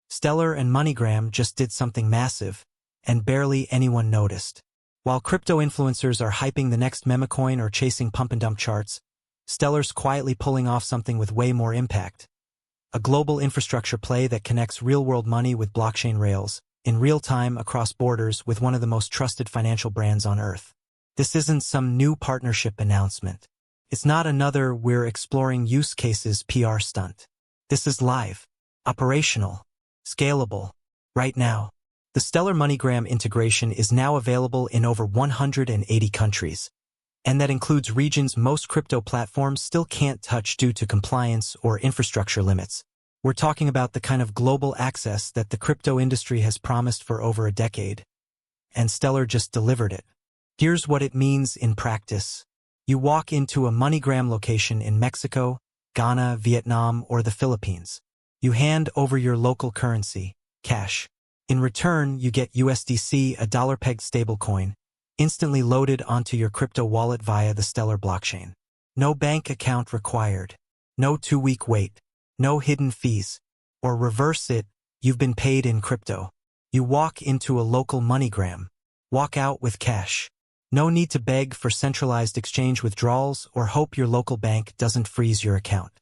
Stellar and MoneyGram just did something massive, and barely anyone noticed. While crypto influencers are hyping the next memecoin or chasing pump-and-dump charts, Stellar's quietly pulling off something with way more impact. A global infrastructure play that connects real-world money with blockchain rails, in real time across borders with one of the most trusted financial brands on Earth. This isn't some new partnership announcement. It's not another "we're exploring use cases" PR stunt. This is live, operational, scalable, right now. The Stellar MoneyGram integration is now available in over 180 countries, and that includes regions most crypto platforms still can't touch due to compliance or infrastructure limits. We're talking about the kind of global access that the crypto industry has promised for over a decade, and Stellar just delivered it. Here's what it means in practice. You walk into a MoneyGram location in Mexico, Ghana, Vietnam, or the Philippines. You hand over your local currency, cash. In return, you get USDC, a dollar-pegged stablecoin, instantly loaded onto your crypto wallet via the Stellar blockchain. No bank account required. No 2-week wait. No hidden fees. Or reverse it, you've been paid in crypto. You walk into a local MoneyGram. Walk out with cash. No need to beg for centralized exchange withdrawals or hope your local bank doesn't freeze your account.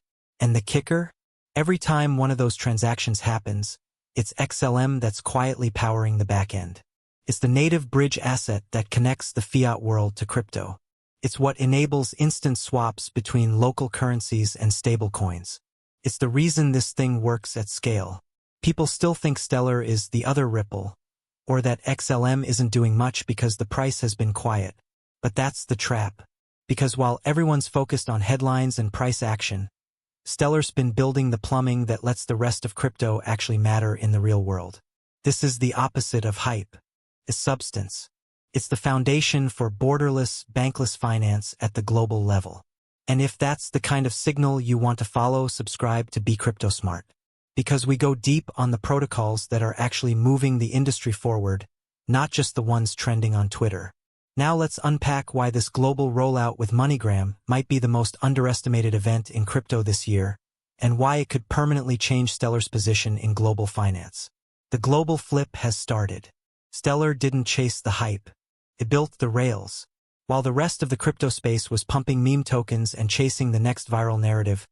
And the kicker? Every time one of those transactions happens, it's XLM that's quietly powering the back end. It's the native bridge asset that connects the fiat world to crypto. It's what enables instant swaps between local currencies and stablecoins. It's the reason this thing works at scale. People still think Stellar is the other Ripple, or that XLM isn't doing much because the price has been quiet. But that's the trap. Because while everyone's focused on headlines and price action, Stellar's been building the plumbing that lets the rest of crypto actually matter in the real world. This is the opposite of hype. It's substance. It's the foundation for borderless, bankless finance at the global level. And if that's the kind of signal you want to follow, subscribe to Be Crypto Smart. Because we go deep on the protocols that are actually moving the industry forward, not just the ones trending on Twitter. Now let's unpack why this global rollout with MoneyGram might be the most underestimated event in crypto this year, and why it could permanently change Stellar's position in global finance. The global flip has started. Stellar didn't chase the hype. It built the rails. While the rest of the crypto space was pumping meme tokens and chasing the next viral narrative,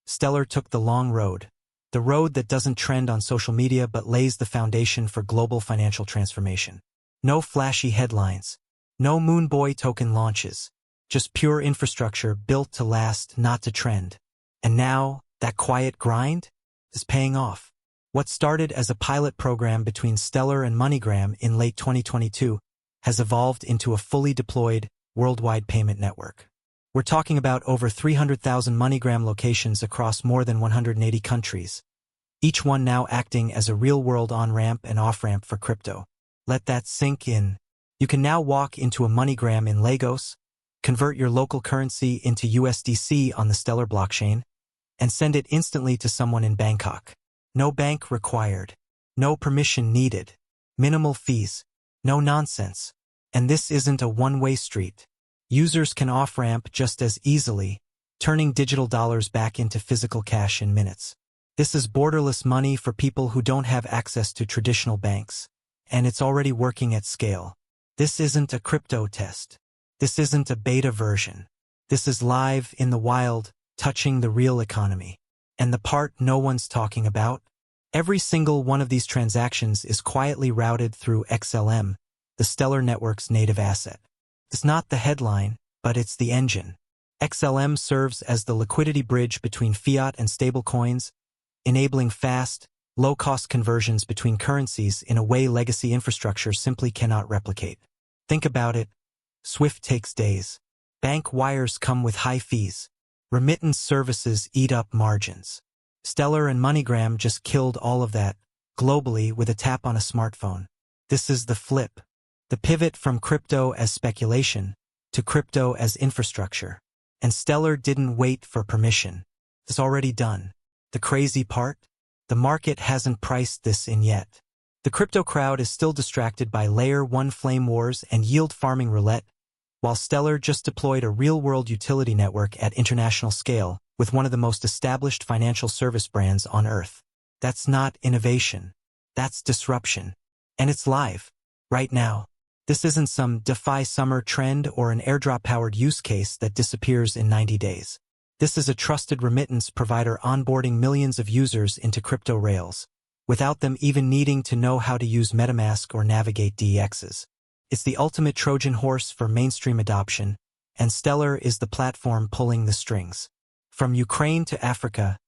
Stellar took the long road. The road that doesn't trend on social media but lays the foundation for global financial transformation. No flashy headlines. No Moon Boy token launches. Just pure infrastructure built to last, not to trend. And now, that quiet grind is paying off. What started as a pilot program between Stellar and MoneyGram in late 2022 has evolved into a fully deployed, worldwide payment network. We're talking about over 300,000 MoneyGram locations across more than 180 countries, each one now acting as a real-world on-ramp and off-ramp for crypto. Let that sink in. You can now walk into a MoneyGram in Lagos, convert your local currency into USDC on the Stellar blockchain, and send it instantly to someone in Bangkok. No bank required. No permission needed. Minimal fees. No nonsense. And this isn't a one-way street. Users can off-ramp just as easily, turning digital dollars back into physical cash in minutes. This is borderless money for people who don't have access to traditional banks, and it's already working at scale. This isn't a crypto test. This isn't a beta version. This is live in the wild, touching the real economy. And the part no one's talking about? Every single one of these transactions is quietly routed through XLM, the Stellar network's native asset. It's not the headline, but it's the engine. XLM serves as the liquidity bridge between fiat and stablecoins, enabling fast, low-cost conversions between currencies in a way legacy infrastructure simply cannot replicate. Think about it. SWIFT takes days. Bank wires come with high fees. Remittance services eat up margins. Stellar and MoneyGram just killed all of that, globally with a tap on a smartphone. This is the flip. The pivot from crypto as speculation to crypto as infrastructure. And Stellar didn't wait for permission. It's already done. The crazy part? The market hasn't priced this in yet. The crypto crowd is still distracted by Layer 1 flame wars and yield farming roulette, while Stellar just deployed a real-world utility network at international scale with one of the most established financial service brands on Earth. That's not innovation. That's disruption. And it's live. Right now. This isn't some DeFi summer trend or an airdrop-powered use case that disappears in 90 days. This is a trusted remittance provider onboarding millions of users into crypto rails, without them even needing to know how to use MetaMask or navigate DEXs. It's the ultimate Trojan horse for mainstream adoption, and Stellar is the platform pulling the strings. From Ukraine to Africa,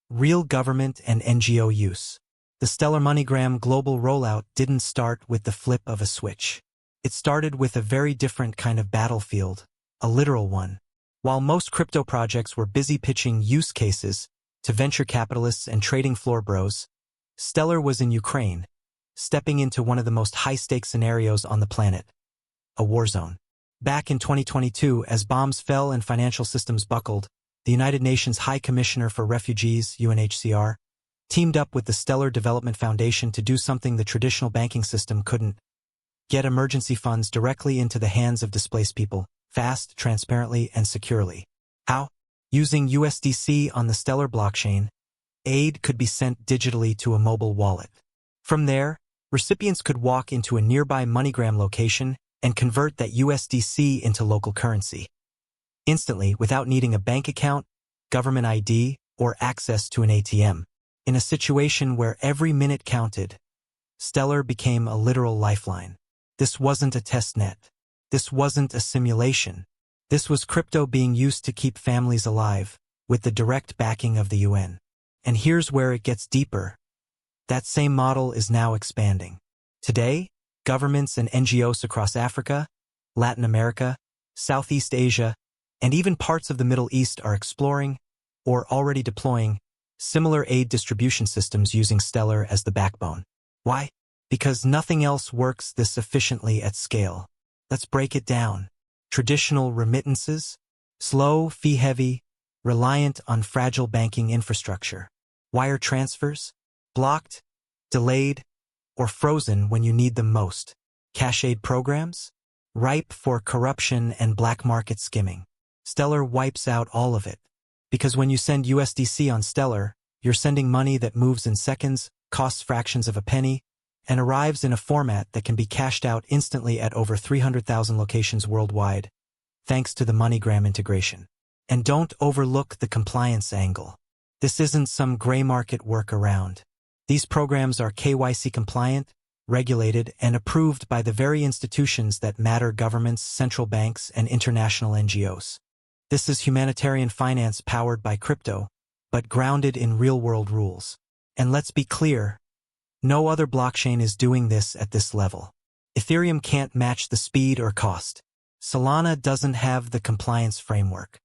real government and NGO use. The Stellar MoneyGram global rollout didn't start with the flip of a switch. It started with a very different kind of battlefield, a literal one. While most crypto projects were busy pitching use cases to venture capitalists and trading floor bros, Stellar was in Ukraine, stepping into one of the most high-stakes scenarios on the planet, a war zone. Back in 2022, as bombs fell and financial systems buckled, the United Nations High Commissioner for Refugees, UNHCR, teamed up with the Stellar Development Foundation to do something the traditional banking system couldn't: get emergency funds directly into the hands of displaced people, fast, transparently, and securely. How? Using USDC on the Stellar blockchain, aid could be sent digitally to a mobile wallet. From there, recipients could walk into a nearby MoneyGram location and convert that USDC into local currency. Instantly, without needing a bank account, government ID, or access to an ATM. In a situation where every minute counted, Stellar became a literal lifeline. This wasn't a test net. This wasn't a simulation. This was crypto being used to keep families alive, with the direct backing of the UN. And here's where it gets deeper. That same model is now expanding. Today, governments and NGOs across Africa, Latin America, Southeast Asia, and even parts of the Middle East are exploring, or already deploying, similar aid distribution systems using Stellar as the backbone. Why? Because nothing else works this efficiently at scale. Let's break it down. Traditional remittances? Slow, fee-heavy, reliant on fragile banking infrastructure. Wire transfers? Blocked, delayed, or frozen when you need them most. Cash aid programs? Ripe for corruption and black market skimming. Stellar wipes out all of it. Because when you send USDC on Stellar, you're sending money that moves in seconds, costs fractions of a penny, and arrives in a format that can be cashed out instantly at over 300,000 locations worldwide, thanks to the MoneyGram integration. And don't overlook the compliance angle. This isn't some gray market workaround. These programs are KYC compliant, regulated, and approved by the very institutions that matter: governments, central banks, and international NGOs. This is humanitarian finance powered by crypto, but grounded in real-world rules. And let's be clear, no other blockchain is doing this at this level. Ethereum can't match the speed or cost. Solana doesn't have the compliance framework.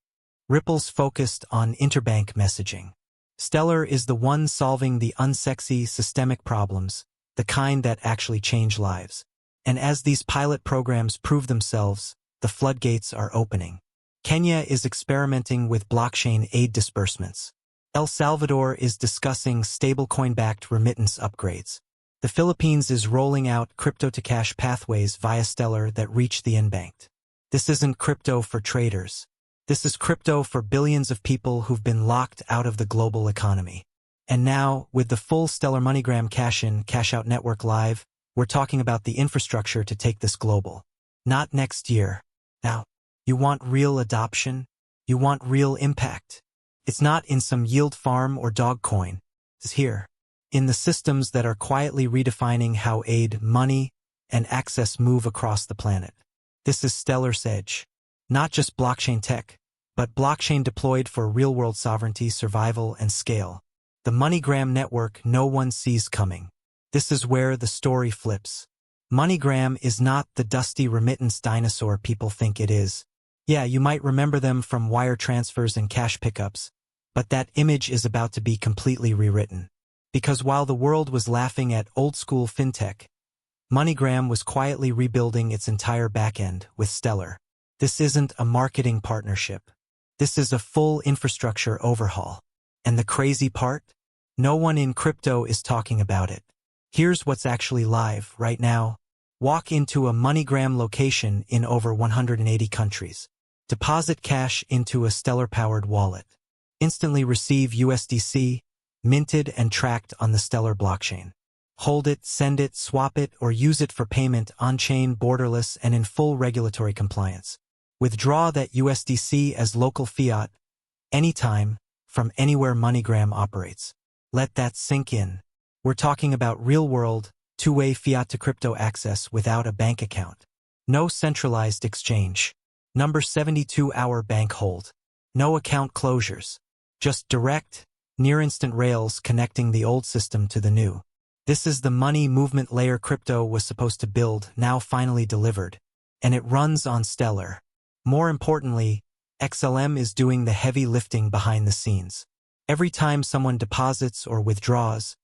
Ripple's focused on interbank messaging. Stellar is the one solving the unsexy systemic problems, the kind that actually change lives. And as these pilot programs prove themselves, the floodgates are opening. Kenya is experimenting with blockchain aid disbursements. El Salvador is discussing stablecoin-backed remittance upgrades. The Philippines is rolling out crypto-to-cash pathways via Stellar that reach the unbanked. This isn't crypto for traders. This is crypto for billions of people who've been locked out of the global economy. And now, with the full Stellar MoneyGram cash-in, cash-out network live, we're talking about the infrastructure to take this global. Not next year. Now, you want real adoption? You want real impact? It's not in some yield farm or dog coin. It's here. In the systems that are quietly redefining how aid, money, and access move across the planet. This is Stellar's edge. Not just blockchain tech, but blockchain deployed for real-world sovereignty, survival, and scale. The MoneyGram network no one sees coming. This is where the story flips. MoneyGram is not the dusty remittance dinosaur people think it is. Yeah, you might remember them from wire transfers and cash pickups, but that image is about to be completely rewritten. Because while the world was laughing at old-school fintech, MoneyGram was quietly rebuilding its entire backend with Stellar. This isn't a marketing partnership. This is a full infrastructure overhaul. And the crazy part? No one in crypto is talking about it. Here's what's actually live right now. Walk into a MoneyGram location in over 180 countries. Deposit cash into a Stellar-powered wallet. Instantly receive USDC, minted and tracked on the Stellar blockchain. Hold it, send it, swap it, or use it for payment on-chain, borderless, and in full regulatory compliance. Withdraw that USDC as local fiat, anytime, from anywhere MoneyGram operates. Let that sink in. We're talking about real-world, two-way fiat-to-crypto access without a bank account. No centralized exchange. Number 72-hour bank hold. No account closures. Just direct, near-instant rails connecting the old system to the new. This is the money movement layer crypto was supposed to build, now finally delivered. And it runs on Stellar. More importantly, XLM is doing the heavy lifting behind the scenes. Every time someone deposits or withdraws,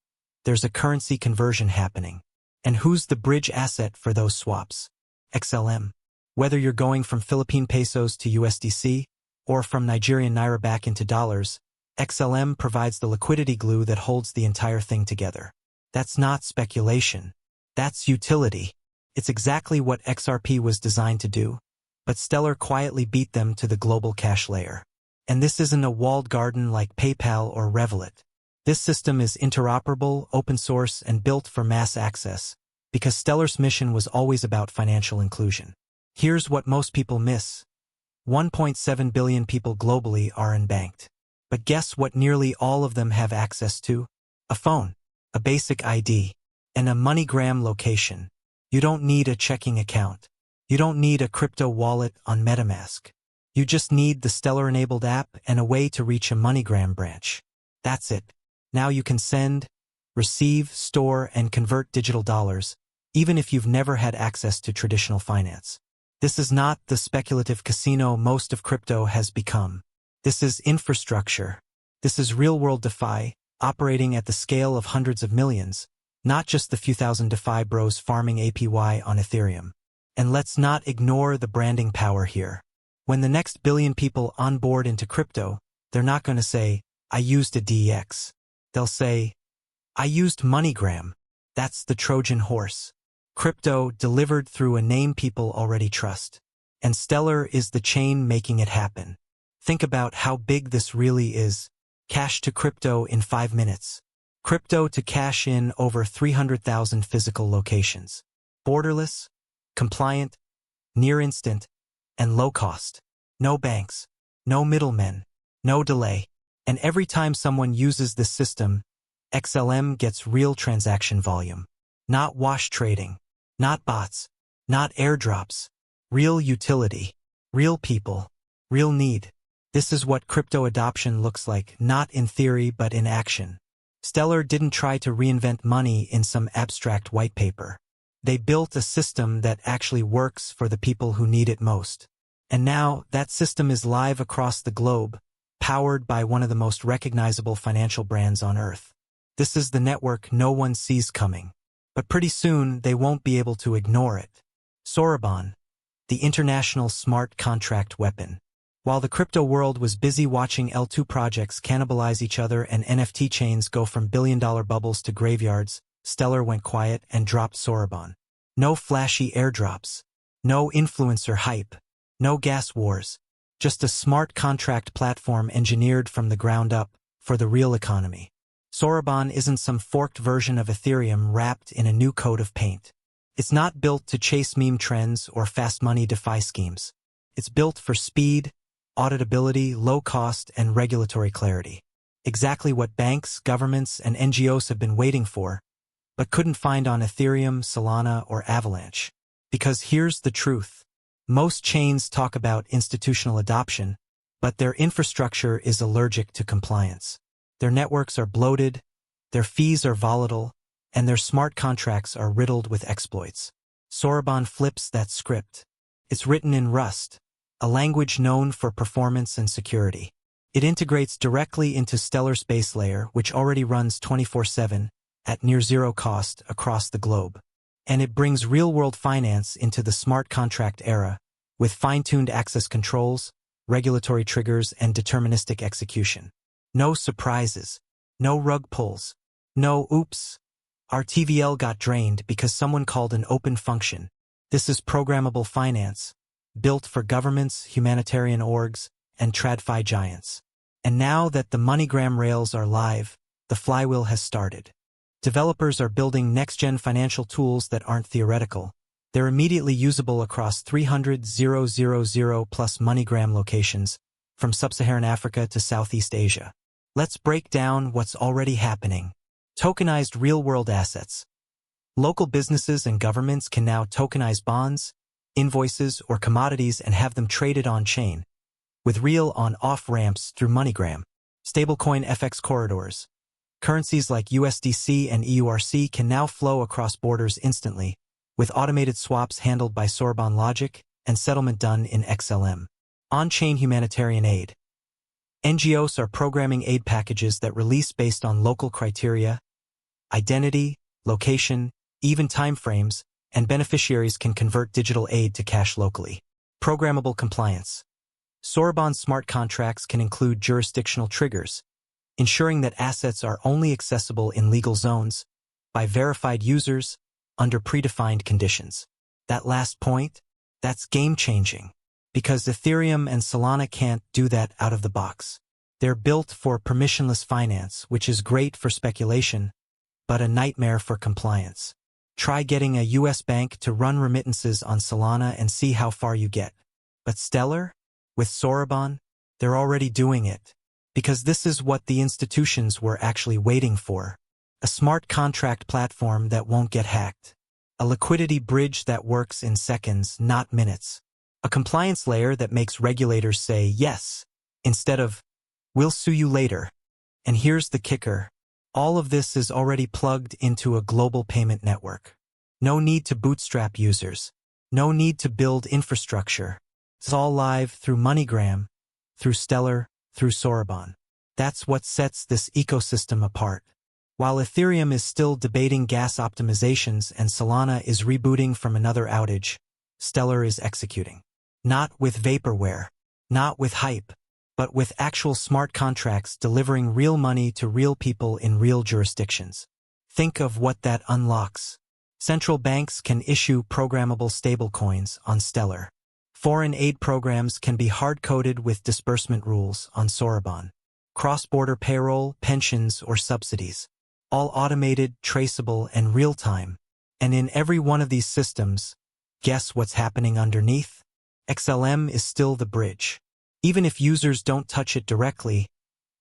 there's a currency conversion happening. And who's the bridge asset for those swaps? XLM. Whether you're going from Philippine pesos to USDC, or from Nigerian naira back into dollars, XLM provides the liquidity glue that holds the entire thing together. That's not speculation. That's utility. It's exactly what XRP was designed to do, but Stellar quietly beat them to the global cash layer. And this isn't a walled garden like PayPal or Revolut. This system is interoperable, open source, and built for mass access, because Stellar's mission was always about financial inclusion. Here's what most people miss. 1.7 billion people globally are unbanked. But guess what nearly all of them have access to? A phone, a basic ID, and a MoneyGram location. You don't need a checking account. You don't need a crypto wallet on MetaMask. You just need the Stellar-enabled app and a way to reach a MoneyGram branch. That's it. Now you can send, receive, store, and convert digital dollars, even if you've never had access to traditional finance. This is not the speculative casino most of crypto has become. This is infrastructure. This is real-world DeFi, operating at the scale of hundreds of millions, not just the few thousand DeFi bros farming APY on Ethereum. And let's not ignore the branding power here. When the next billion people onboard into crypto, they're not going to say, I used a DEX. They'll say, I used MoneyGram. That's the Trojan horse. Crypto delivered through a name people already trust. And Stellar is the chain making it happen. Think about how big this really is. Cash to crypto in 5 minutes. Crypto to cash in over 300,000 physical locations. Borderless, compliant, near instant, and low cost. No banks, no middlemen, no delay. And every time someone uses this system, XLM gets real transaction volume. Not wash trading, not bots, not airdrops. Real utility, real people, real need. This is what crypto adoption looks like, not in theory but in action. Stellar didn't try to reinvent money in some abstract white paper. They built a system that actually works for the people who need it most. And now, that system is live across the globe, powered by one of the most recognizable financial brands on Earth. This is the network no one sees coming. But pretty soon, they won't be able to ignore it. Sora, the international smart contract weapon. While the crypto world was busy watching L2 projects cannibalize each other and NFT chains go from billion-dollar bubbles to graveyards, Stellar went quiet and dropped Sora. No flashy airdrops. No influencer hype. No gas wars. Just a smart contract platform engineered from the ground up for the real economy. Sora isn't some forked version of Ethereum wrapped in a new coat of paint. It's not built to chase meme trends or fast money DeFi schemes. It's built for speed, auditability, low cost, and regulatory clarity. Exactly what banks, governments, and NGOs have been waiting for, but couldn't find on Ethereum, Solana, or Avalanche. Because here's the truth. Most chains talk about institutional adoption, but their infrastructure is allergic to compliance. Their networks are bloated, their fees are volatile, and their smart contracts are riddled with exploits. Sora flips that script. It's written in Rust, a language known for performance and security. It integrates directly into Stellar's base layer, which already runs 24/7 at near zero cost across the globe. And it brings real-world finance into the smart contract era, with fine-tuned access controls, regulatory triggers, and deterministic execution. No surprises, no rug pulls, no oops. Our TVL got drained because someone called an open function. This is programmable finance, built for governments, humanitarian orgs, and TradFi giants. And now that the MoneyGram rails are live, the flywheel has started. Developers are building next-gen financial tools that aren't theoretical. They're immediately usable across 300,000 plus MoneyGram locations, from sub-Saharan Africa to Southeast Asia. Let's break down what's already happening. Tokenized real-world assets. Local businesses and governments can now tokenize bonds, invoices, or commodities and have them traded on-chain, with real on-off ramps through MoneyGram. Stablecoin FX corridors. Currencies like USDC and EURC can now flow across borders instantly, with automated swaps handled by Sora logic and settlement done in XLM. On-chain humanitarian aid. NGOs are programming aid packages that release based on local criteria, identity, location, even timeframes, and beneficiaries can convert digital aid to cash locally. Programmable compliance. Sora smart contracts can include jurisdictional triggers, ensuring that assets are only accessible in legal zones by verified users under predefined conditions. That last point, that's game-changing, because Ethereum and Solana can't do that out of the box. They're built for permissionless finance, which is great for speculation, but a nightmare for compliance. Try getting a US bank to run remittances on Solana and see how far you get. But Stellar, with Sora, they're already doing it, because this is what the institutions were actually waiting for. A smart contract platform that won't get hacked. A liquidity bridge that works in seconds, not minutes. A compliance layer that makes regulators say yes, instead of, "We'll sue you later." And here's the kicker. All of this is already plugged into a global payment network. No need to bootstrap users. No need to build infrastructure. It's all live through MoneyGram, through Stellar, through Sora. That's what sets this ecosystem apart. While Ethereum is still debating gas optimizations and Solana is rebooting from another outage, Stellar is executing. Not with vaporware, not with hype, but with actual smart contracts delivering real money to real people in real jurisdictions. Think of what that unlocks. Central banks can issue programmable stablecoins on Stellar. Foreign aid programs can be hard-coded with disbursement rules on Sora. Cross-border payroll, pensions, or subsidies. All automated, traceable, and real-time. And in every one of these systems, guess what's happening underneath? XLM is still the bridge. Even if users don't touch it directly,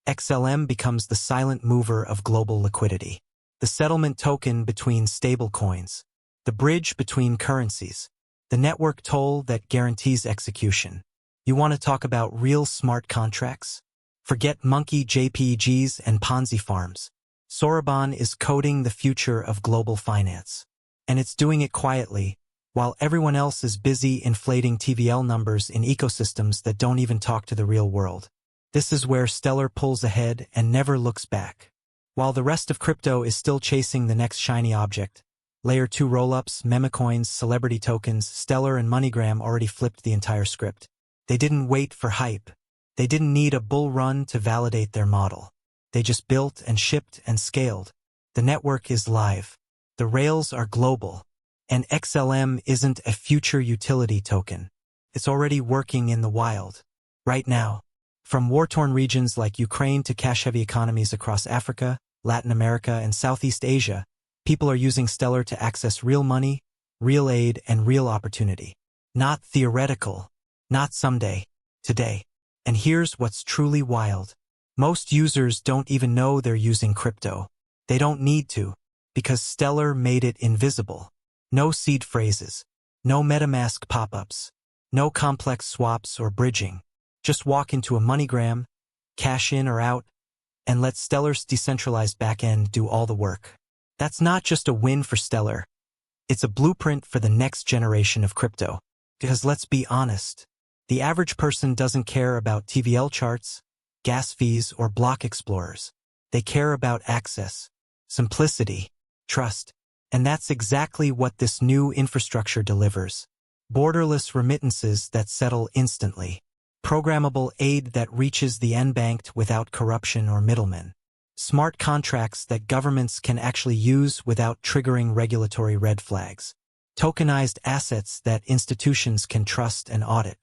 XLM becomes the silent mover of global liquidity. The settlement token between stablecoins. The bridge between currencies. The network toll that guarantees execution. You want to talk about real smart contracts? Forget monkey JPEGs and Ponzi farms. Sora is coding the future of global finance. And it's doing it quietly, while everyone else is busy inflating TVL numbers in ecosystems that don't even talk to the real world. This is where Stellar pulls ahead and never looks back. While the rest of crypto is still chasing the next shiny object, Layer 2 rollups, memecoins, celebrity tokens, Stellar and MoneyGram already flipped the entire script. They didn't wait for hype. They didn't need a bull run to validate their model. They just built and shipped and scaled. The network is live. The rails are global. And XLM isn't a future utility token. It's already working in the wild. Right now. From war-torn regions like Ukraine to cash-heavy economies across Africa, Latin America, and Southeast Asia, people are using Stellar to access real money, real aid, and real opportunity. Not theoretical. Not someday. Today. And here's what's truly wild. Most users don't even know they're using crypto. They don't need to, because Stellar made it invisible. No seed phrases. No MetaMask pop-ups. No complex swaps or bridging. Just walk into a MoneyGram, cash in or out, and let Stellar's decentralized backend do all the work. That's not just a win for Stellar. It's a blueprint for the next generation of crypto. Because let's be honest, the average person doesn't care about TVL charts, gas fees, or block explorers. They care about access, simplicity, trust. And that's exactly what this new infrastructure delivers. Borderless remittances that settle instantly. Programmable aid that reaches the unbanked without corruption or middlemen. Smart contracts that governments can actually use without triggering regulatory red flags. Tokenized assets that institutions can trust and audit.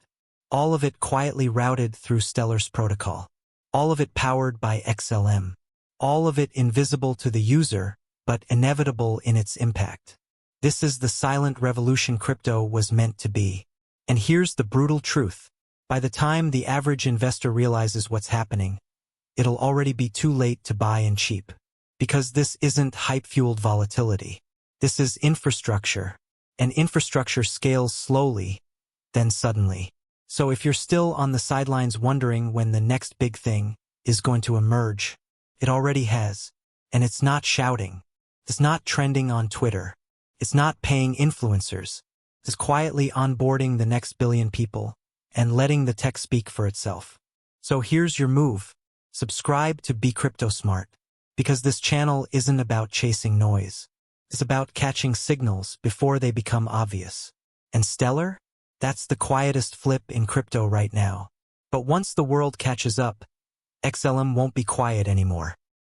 All of it quietly routed through Stellar's protocol. All of it powered by XLM. All of it invisible to the user, but inevitable in its impact. This is the silent revolution crypto was meant to be. And here's the brutal truth. By the time the average investor realizes what's happening, it'll already be too late to buy in cheap. Because this isn't hype-fueled volatility. This is infrastructure. And infrastructure scales slowly, then suddenly. So if you're still on the sidelines wondering when the next big thing is going to emerge, it already has. And it's not shouting. It's not trending on Twitter. It's not paying influencers. It's quietly onboarding the next billion people and letting the tech speak for itself. So here's your move. Subscribe to Be Crypto Smart. Because this channel isn't about chasing noise. It's about catching signals before they become obvious. And Stellar? That's the quietest flip in crypto right now. But once the world catches up, XLM won't be quiet anymore.